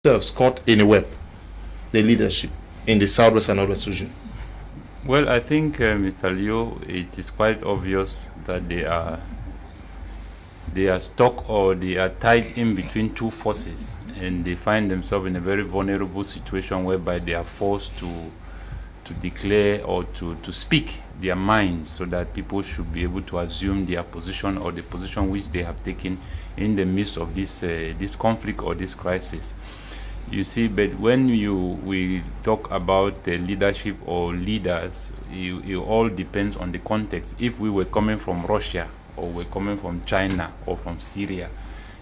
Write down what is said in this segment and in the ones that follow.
themselves caught in a web, the leadership in the Southwest and Northwest region? Well, I think, Mr. Leo, it is quite obvious that they are stuck, or they are tied in between two forces, and they find themselves in a very vulnerable situation whereby they are forced to declare or to speak their minds, so that people should be able to assume their position, or the position which they have taken in the midst of this conflict or this crisis. You see, but when we talk about the leadership or leaders, it all depends on the context. If we were coming from Russia, or we're coming from China, or from Syria,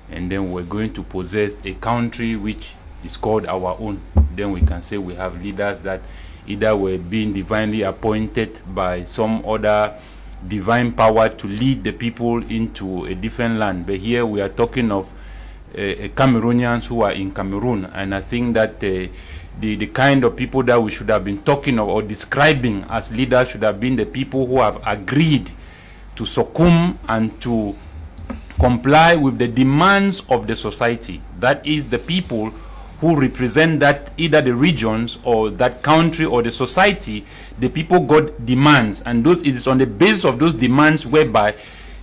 and then we're going to possess a country which is called our own, then we can say we have leaders that either were being divinely appointed by some other divine power to lead the people into a different land. But here we are talking of Cameroonians who are in Cameroon, and I think that the kind of people that we should have been talking of or describing as leaders should have been the people who have agreed to succumb and to comply with the demands of the society. That is, the people who represent that either the regions or that country or the society. The people got demands, and it is on the basis of those demands whereby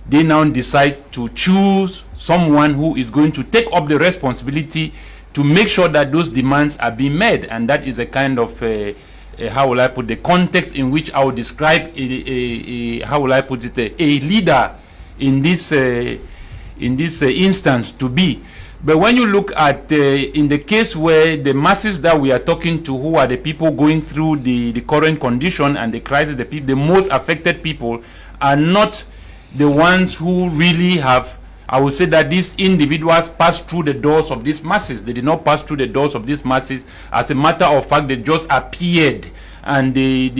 they now decide to choose someone who is going to take up the responsibility to make sure that those demands are being met. And that is a kind of how will I put the context in which I would describe how will I put it, a leader in this instance to be. But when you look at in the case where the masses that we are talking to, who are the people going through the current condition and the crisis, the most affected people are not the ones who really have, I would say that these individuals passed through the doors of these masses. They did not pass through the doors of these masses. As a matter of fact, they just appeared, and it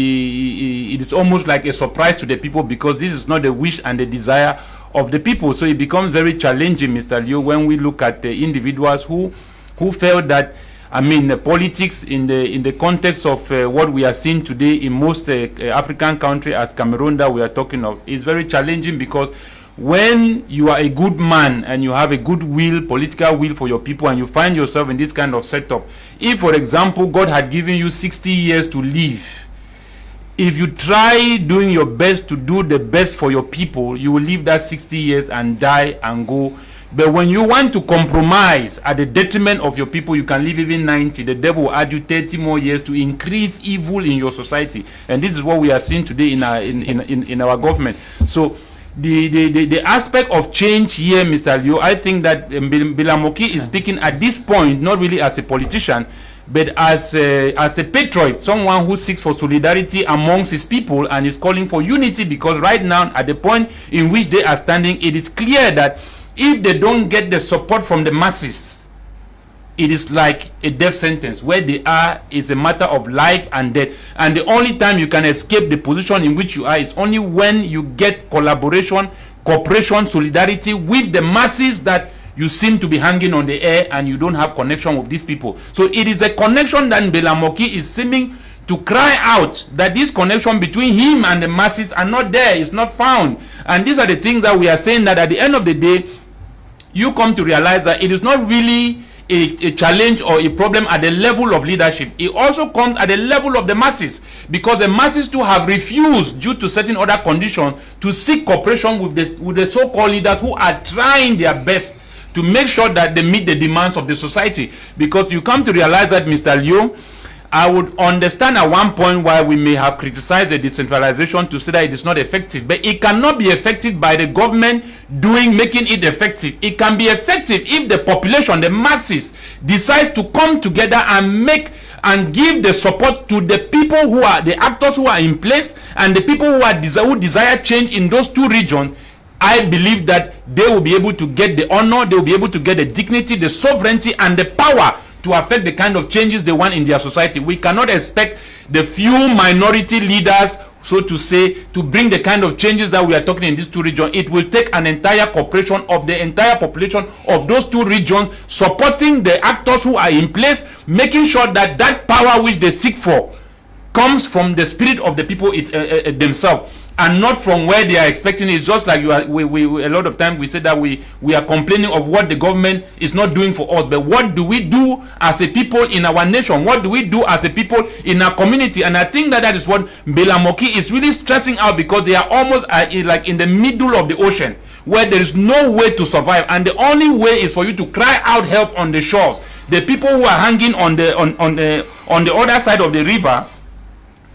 is almost like a surprise to the people, because this is not the wish and the desire of the people. So it becomes very challenging, Mr. Leo, when we look at the individuals who felt that, I mean, politics in the context of what we are seeing today in most African countries, as Cameroon that we are talking of, is very challenging, because when you are a good man and you have a good will, political will for your people, and you find yourself in this kind of setup, if, for example, God had given you 60 years to live, if you try doing your best to do the best for your people, you will live that 60 years and die and go. But when you want to compromise at the detriment of your people, you can live even 90. The devil will add you 30 more years to increase evil in your society. And this is what we are seeing today in our government. So the aspect of change here, Mr. Leo, I think that Mbilamoki is speaking at this point, not really as a politician, but as a patriot, someone who seeks for solidarity amongst his people and is calling for unity, because right now, at the point in which they are standing, it is clear that if they don't get the support from the masses, it is like a death sentence. Where they are is a matter of life and death. And the only time you can escape the position in which you are is only when you get collaboration, cooperation, solidarity with the masses that you seem to be hanging on the air, and you don't have connection with these people. So it is a connection that Mbilamoki is seeming to cry out, that this connection between him and the masses are not there, it's not found. And these are the things that we are saying, that at the end of the day, you come to realize that it is not really a challenge or a problem at the level of leadership. It also comes at the level of the masses, because the masses too have refused, due to certain other conditions, to seek cooperation with the so-called leaders who are trying their best to make sure that they meet the demands of the society. Because you come to realize that, Mr. Leo, I would understand at one point why we may have criticized the decentralization to say that it is not effective, but it cannot be effective by the government making it effective. It can be effective if the population, the masses, decides to come together and give the support to the people who are the actors who are in place, and the people who desire change in those two regions. I believe that they will be able to get the honor, they will be able to get the dignity, the sovereignty, and the power to affect the kind of changes they want in their society. We cannot expect the few minority leaders, so to say, to bring the kind of changes that we are talking in these two regions. It will take an entire cooperation of the entire population of those two regions, supporting the actors who are in place, making sure that that power which they seek for comes from the spirit of the people themselves. and not from where they are expecting it. It's just like you are, we a lot of time we say that we are complaining of what the government is not doing for us, but what do we do as a people in our nation? What do we do as a people in our community? And I think that is what Mbela Moki is really stressing out, because they are almost like in the middle of the ocean, where there is no way to survive, and the only way is for you to cry out help on the shores. The people who are hanging on the other side of the river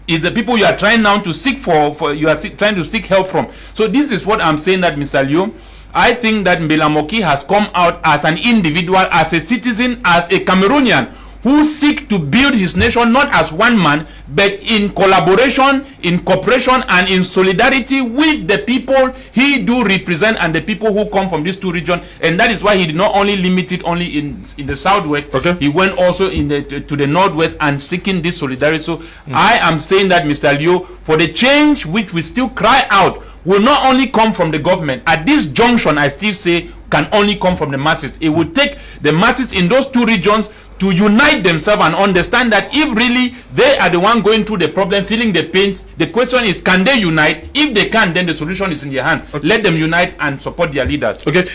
is the people you are trying now to seek trying to seek help from. So this is what I'm saying, that Mr. Liu, I think that Mbela Moki has come out as an individual, as a citizen, as a Cameroonian who seek to build his nation not as one man, but in collaboration, in cooperation, and in solidarity with the people he do represent and the people who come from these two regions. And that is why he did not only limit it only in the southwest, he went also in to the northwest and seeking this solidarity. So I am saying that, Mr. Liu, for the change which we still cry out will not only come from the government. At this junction, I still say, can only come from the masses. It will take the masses in those two regions to unite themselves and understand that if really they are the one going through the problem, feeling the pains, the question is, can they unite? If they can, then the solution is in their hand. Let them unite and support their leaders. Okay,